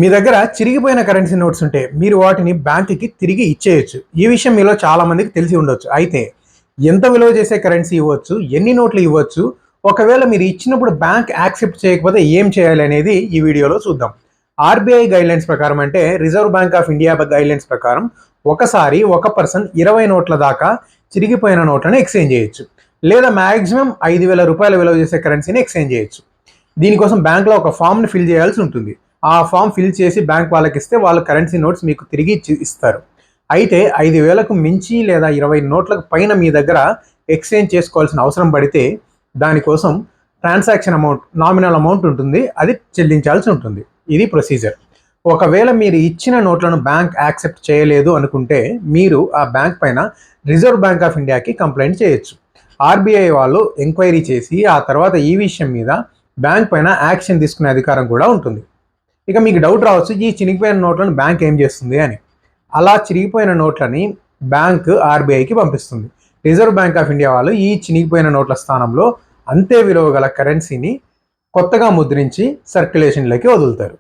మీ దగ్గర చిరిగిపోయిన currency notes ఉంటే మీరు వాటిని బ్యాంకుకి తిరిగి ఇచ్చేయొచ్చు. ఈ విషయం మీలో చాలా మందికి తెలిసి ఉండొచ్చు. అయితే ఎంత విలువ చేసే కరెన్సీ ఇవ్వచ్చు, ఎన్ని నోట్లు ఇవ్వచ్చు, ఒకవేళ మీరు ఇచ్చినప్పుడు బ్యాంక్ యాక్సెప్ట్ చేయకపోతే ఏం చేయాలి అనేది ఈ వీడియోలో చూద్దాం. ఆర్బీఐ గైడ్లైన్స్ ప్రకారం, అంటే reserve bank of India guidelines ప్రకారం, ఒకసారి ఒక పర్సన్ 20 నోట్ల దాకా చిరిగిపోయిన నోట్లను ఎక్స్చేంజ్ చేయొచ్చు, లేదా మ్యాక్సిమం 5,000 రూపాయల విలువ చేసే కరెన్సీని ఎక్స్చేంజ్ చేయొచ్చు. దీనికోసం బ్యాంక్లో ఒక ఫామ్ని ఫిల్ చేయాల్సి ఉంటుంది. ఆ ఫామ్ ఫిల్ చేసి బ్యాంక్ వాళ్ళకి ఇస్తే వాళ్ళు కరెన్సీ నోట్స్ మీకు తిరిగి ఇస్తారు. అయితే 5,000కు మించి లేదా 20 నోట్లకు పైన మీ దగ్గర ఎక్స్చేంజ్ చేసుకోవాల్సిన అవసరం పడితే దానికోసం ట్రాన్సాక్షన్ అమౌంట్, నామినల్ అమౌంట్ ఉంటుంది, అది చెల్లించాల్సి ఉంటుంది. ఇది ప్రొసీజర్. ఒకవేళ మీరు ఇచ్చిన నోట్లను బ్యాంక్ యాక్సెప్ట్ చేయలేదు అనుకుంటే మీరు ఆ బ్యాంక్ పైన రిజర్వ్ బ్యాంక్ ఆఫ్ ఇండియాకి కంప్లైంట్ చేయొచ్చు. ఆర్బీఐ వాళ్ళు ఎంక్వైరీ చేసి ఆ తర్వాత ఈ విషయం మీద బ్యాంక్ పైన యాక్షన్ తీసుకునే అధికారం కూడా ఉంటుంది. ఇక మీకు డౌట్ రావచ్చు, ఈ చినిగిపోయిన నోట్లను బ్యాంక్ ఏం చేస్తుంది అని. అలా చిరిగిపోయిన నోట్లని బ్యాంక్ ఆర్బీఐకి పంపిస్తుంది. రిజర్వ్ బ్యాంక్ ఆఫ్ ఇండియా వాళ్ళు ఈ చినిగిపోయిన నోట్ల స్థానంలో అంతే విలువ గల కరెన్సీని కొత్తగా ముద్రించి సర్క్యులేషన్లోకి వదులుతారు.